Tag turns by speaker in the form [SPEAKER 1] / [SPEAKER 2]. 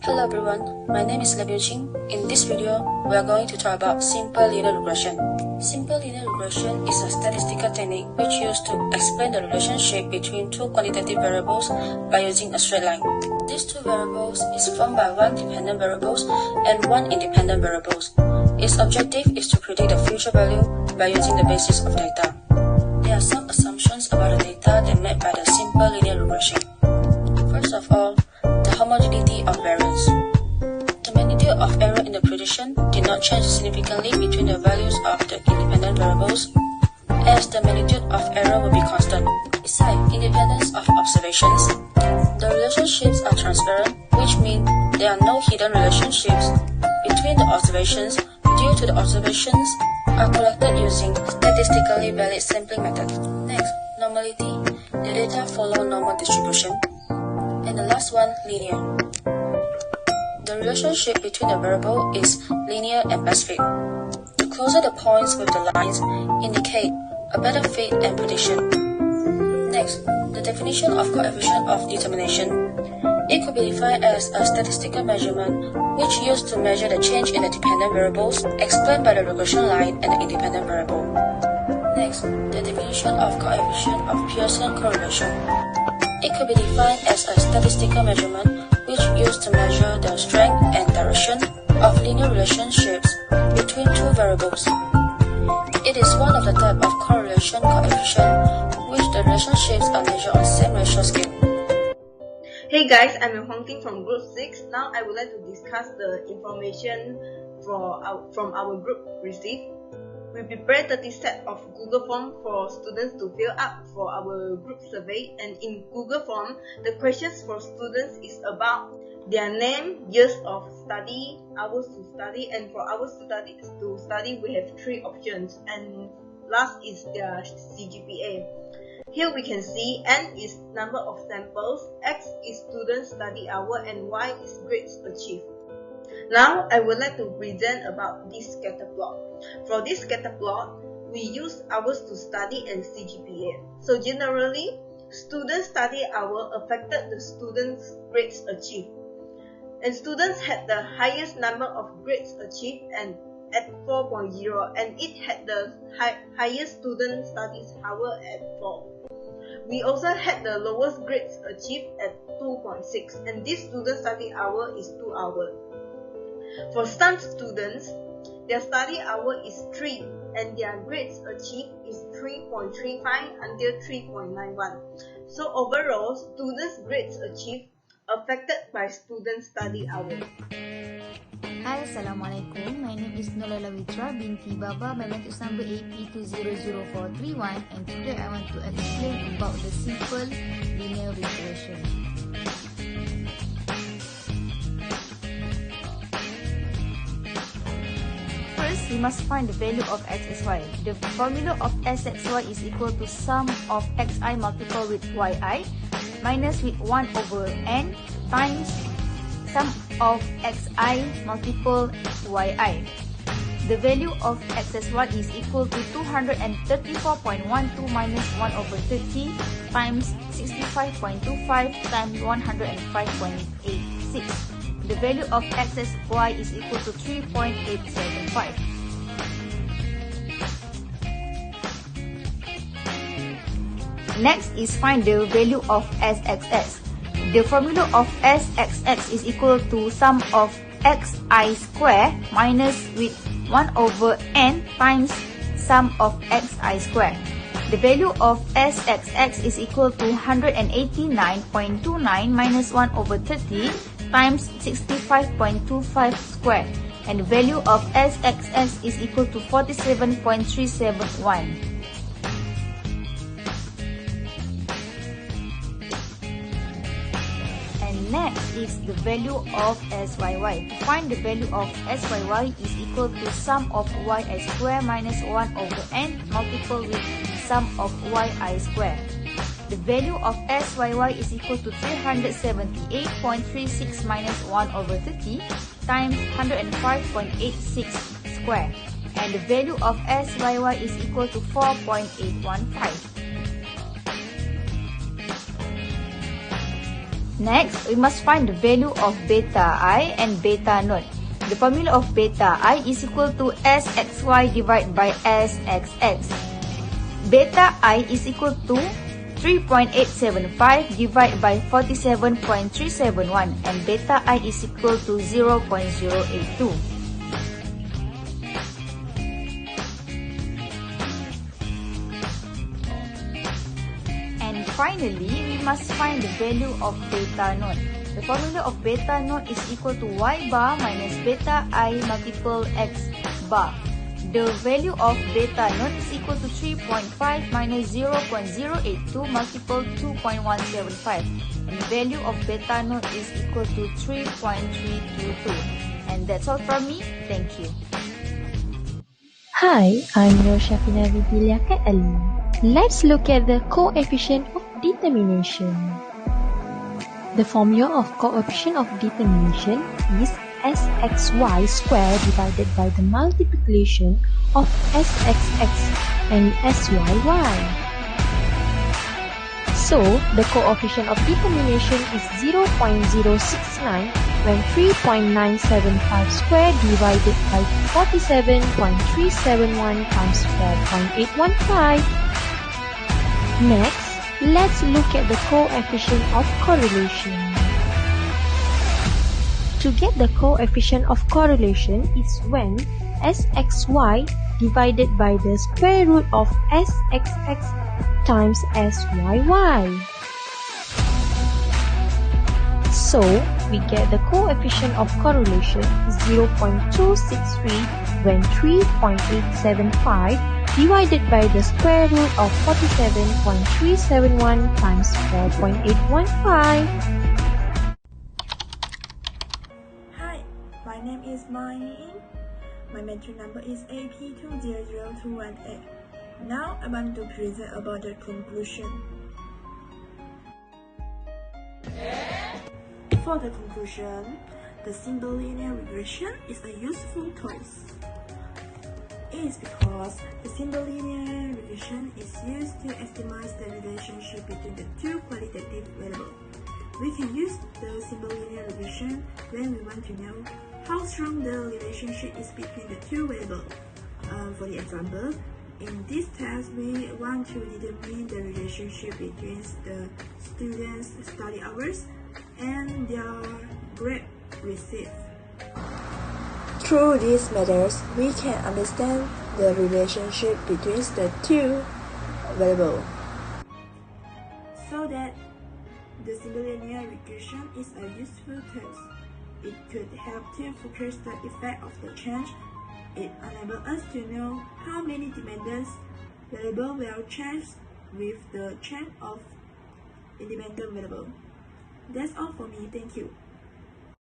[SPEAKER 1] Hello everyone, my name is Lebiu Ching. In this video, we are going to talk about simple linear regression. Simple linear regression is a statistical technique which used to explain the relationship between two quantitative variables by using a straight line. These two variables is formed by one dependent variables and one independent variables. Its objective is to predict the future value by using the basis of data. There are some assumptions about the data that made by the simple linear regression. First of all, the homogeneity of variance. The magnitude of error in the prediction did not change significantly between the values of the independent variables, as the magnitude of error will be constant. Besides independence of observations, the relationships are transparent, which means there are no hidden relationships between the observations due to the observations are collected using statistically valid sampling method. Next, normality. The data follow normal distribution. And the last one, linear. The relationship between the variable is linear and best fit. The closer the points with the lines indicate a better fit and prediction. Next, the definition of coefficient of determination. It could be defined as a statistical measurement which used to measure the change in the dependent variables explained by the regression line and the independent variable. Next, the definition of coefficient of Pearson correlation. It could be defined as a statistical measurement which used to measure the strength and direction of linear relationships between two variables. It is one of the type of correlation coefficient which the relationships are measured on same ratio scale.
[SPEAKER 2] Hey guys, I'm Huang Ting from Group 6. Now I would like to discuss the information from our group received. We prepared 30 sets of Google Form for students to fill up for our group survey, and in Google Form, the questions for students is about their name, years of study, hours to study, and for hours to study we have 3 options, and last is their CGPA. Here we can see N is number of samples, X is student study hour, and Y is grades achieved. Now I would like to present about this scatter plot. For this scatter plot, we use hours to study and CGPA. So generally, student study hour affected the students' grades achieved. And students had the highest number of grades achieved and at 4.0, and it had the highest student studies hour at 4. We also had the lowest grades achieved at 2.6, and this student study hour is 2 hours. For some students, their study hour is 3 and their grades achieved is 3.35 until 3.91. So overall, students' grades achieved affected by student study hour.
[SPEAKER 3] Hi, Assalamualaikum. My name is Nolala Witra binti Baba. My matrix number AP200431, and today I want to explain about the simple linear regression. First, we must find the value of xxy. The formula of sxy is equal to sum of xi multiplied with yi minus with 1 over n times sum of xi multiple yi. The value of xxy is equal to 234.12 minus 1 over 30 times 65.25 times 105.86. The value of xxy is equal to 3.875. Next is find the value of sxx. The formula of sxx is equal to sum of xi square minus with 1 over n times sum of xi square. The value of sxx is equal to 189.29 minus 1 over 30 times 65.25 square, and the value of sxx is equal to 47.371. Next is the value of syy. To find the value of syy is equal to sum of yi square minus 1 over n multiplied with sum of yi square. The value of syy is equal to 378.36 minus 1 over 30 times 105.86 square, and the value of syy is equal to 4.815. Next, we must find the value of beta I and beta naught. The formula of beta I is equal to Sxy divided by Sxx. Beta I is equal to 3.875 divided by 47.371 and beta I is equal to 0.082. And finally, we must find the value of beta naught. The formula of beta naught is equal to y bar minus beta I multiple x bar. The value of beta naught is equal to 3.5 minus 0.082 multiple 2.175. And the value of beta naught is equal to 3.322. And that's all from me. Thank you.
[SPEAKER 4] Hi, I'm Nur Shafina Vidilia Ali. Let's look at the coefficient of determination. The formula of coefficient of determination is Sxy squared divided by the multiplication of Sxx and Syy. So, the coefficient of determination is 0.069 when 3.975 squared divided by 47.371 times 4.815. Next, let's look at the coefficient of correlation. To get the coefficient of correlation is when Sxy divided by the square root of Sxx times Syy. So, we get the coefficient of correlation is 0.263 when 3.875 divided by the square root of 47.371 times 4.815.
[SPEAKER 5] Hi, my name is Mai Yin. My metric number is AP200218. Now I want to present about the conclusion. For the conclusion, the simple linear regression is a useful tool. It is because the simple linear regression is used to estimate the relationship between the two qualitative variables. We can use the simple linear regression when we want to know how strong the relationship is between the two variables. For the example, in this test, we want to determine the relationship between the students' study hours and their grade received. Through these methods, we can understand the relationship between the two variables. So that the simple linear regression is a useful tool. It could help to focus the effect of the change. It enables us to know how many dependent variables will change with the change of independent variable. That's all for me. Thank you.